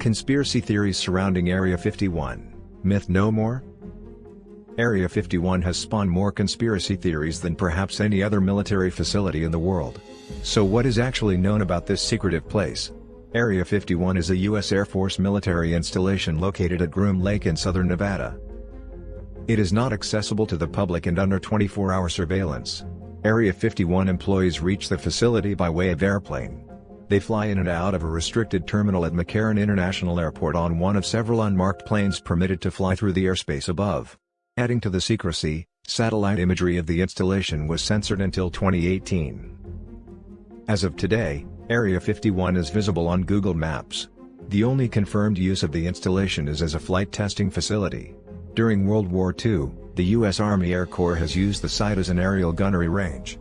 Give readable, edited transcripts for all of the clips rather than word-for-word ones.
Conspiracy theories surrounding Area 51. Myth no more? Area 51 has spawned more conspiracy theories than perhaps any other military facility in the world. So what is actually known about this secretive place? Area 51 is a U.S. Air Force military installation located at Groom Lake in southern Nevada. It is not accessible to the public and under 24-hour surveillance. Area 51 employees reach the facility by way of airplane. They fly in and out of a restricted terminal at McCarran International Airport on one of several unmarked planes permitted to fly through the airspace above. Adding to the secrecy, satellite imagery of the installation was censored until 2018. As of today, Area 51 is visible on Google Maps. The only confirmed use of the installation is as a flight testing facility. During World War II, the U.S. Army Air Corps has used the site as an aerial gunnery range.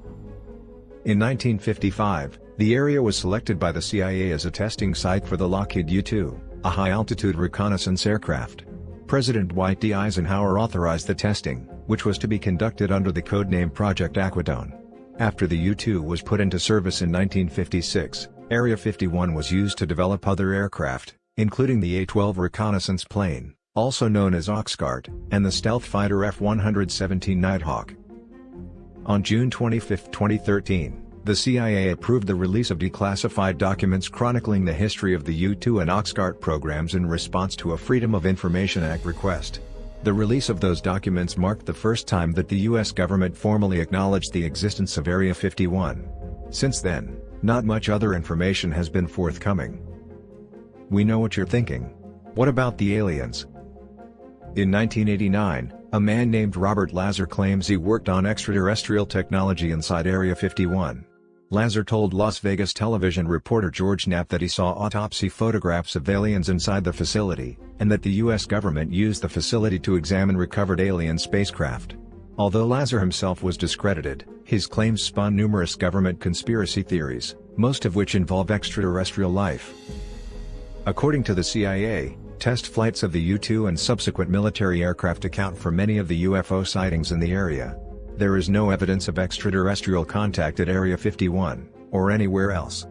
In 1955, the area was selected by the CIA as a testing site for the Lockheed U-2, a high-altitude reconnaissance aircraft. President Dwight D. Eisenhower authorized the testing, which was to be conducted under the codename Project Aquidone. After the U-2 was put into service in 1956, Area 51 was used to develop other aircraft, including the A-12 reconnaissance plane, also known as Oxcart, and the stealth fighter F-117 Nighthawk. On June 25, 2013, the CIA approved the release of declassified documents chronicling the history of the U-2 and Oxcart programs in response to a Freedom of Information Act request. The release of those documents marked the first time that the U.S. government formally acknowledged the existence of Area 51. Since then, not much other information has been forthcoming. We know what you're thinking. What about the aliens? In 1989, a man named Robert Lazar claims he worked on extraterrestrial technology inside Area 51. Lazar told Las Vegas television reporter George Knapp that he saw autopsy photographs of aliens inside the facility, and that the U.S. government used the facility to examine recovered alien spacecraft. Although Lazar himself was discredited, his claims spawned numerous government conspiracy theories, most of which involve extraterrestrial life. According to the CIA, test flights of the U-2 and subsequent military aircraft account for many of the UFO sightings in the area. There is no evidence of extraterrestrial contact at Area 51, or anywhere else.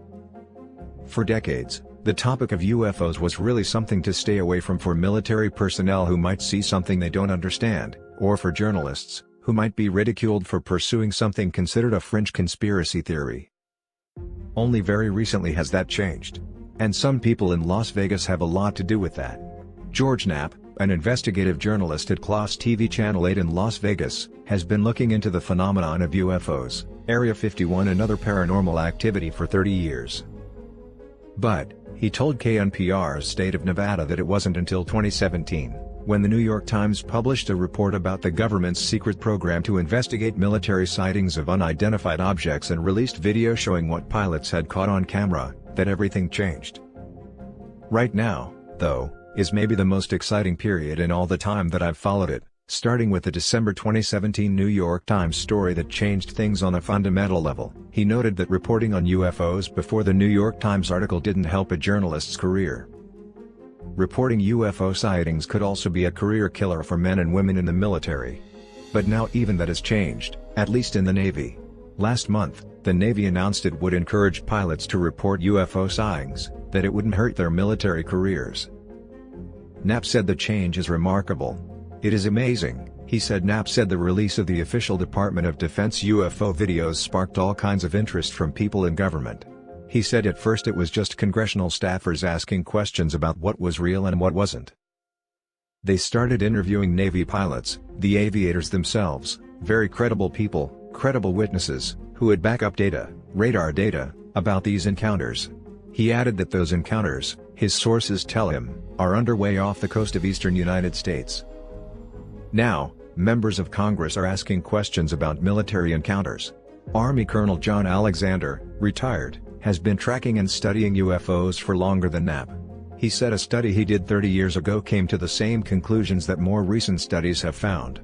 For decades, the topic of UFOs was really something to stay away from for military personnel who might see something they don't understand, or for journalists, who might be ridiculed for pursuing something considered a fringe conspiracy theory. Only very recently has that changed. And some people in Las Vegas have a lot to do with that. George Knapp, an investigative journalist at CLOS TV Channel 8 in Las Vegas, has been looking into the phenomenon of UFOs, Area 51 and other paranormal activity for 30 years. But, he told KNPR's State of Nevada that it wasn't until 2017, when the New York Times published a report about the government's secret program to investigate military sightings of unidentified objects and released video showing what pilots had caught on camera, that everything changed. Right now, though, is maybe the most exciting period in all the time that I've followed it, starting with the December 2017 New York Times story that changed things on a fundamental level. He noted that reporting on UFOs before the New York Times article didn't help a journalist's career. Reporting UFO sightings could also be a career killer for men and women in the military. But now even that has changed, at least in the Navy. Last month, the Navy announced it would encourage pilots to report UFO sightings, that it wouldn't hurt their military careers. Knapp said the change is remarkable. It is amazing, he said. Knapp said the release of the official Department of Defense UFO videos sparked all kinds of interest from people in government. He said at first it was just congressional staffers asking questions about what was real and what wasn't. They started interviewing Navy pilots, the aviators themselves, very credible people, credible witnesses, who would back up data, radar data, about these encounters. He added that those encounters, his sources tell him, are underway off the coast of eastern United States. Now, members of Congress are asking questions about military encounters. Army Colonel John Alexander, retired, has been tracking and studying UFOs for longer than Knapp. He said a study he did 30 years ago came to the same conclusions that more recent studies have found.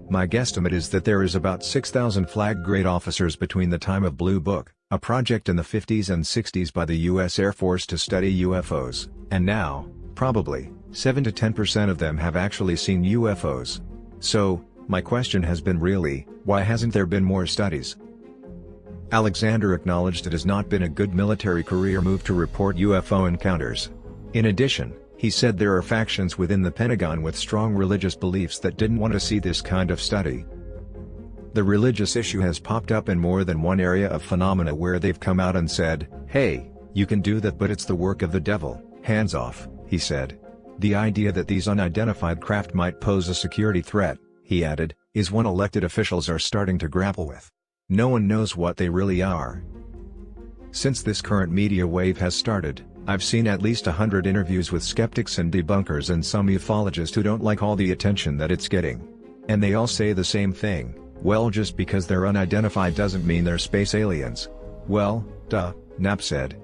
My guesstimate is that there is about 6,000 flag grade officers between the time of Blue Book, a project in the 50s and 60s by the U.S. Air Force to study UFOs, and now, probably, 7 to 10% of them have actually seen UFOs. So, my question has been really, why hasn't there been more studies? Alexander acknowledged it has not been a good military career move to report UFO encounters. In addition, he said there are factions within the Pentagon with strong religious beliefs that didn't want to see this kind of study. The religious issue has popped up in more than one area of phenomena where they've come out and said, "Hey, you can do that, but it's the work of the devil, hands off," he said. The idea that these unidentified craft might pose a security threat, he added, is one elected officials are starting to grapple with. No one knows what they really are. Since this current media wave has started, I've seen at least 100 interviews with skeptics and debunkers and some ufologists who don't like all the attention that it's getting. And they all say the same thing: well, just because they're unidentified doesn't mean they're space aliens. Well, duh, Knapp said.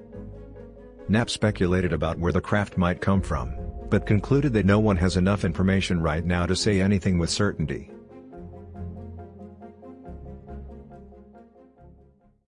Knapp speculated about where the craft might come from, but concluded that no one has enough information right now to say anything with certainty.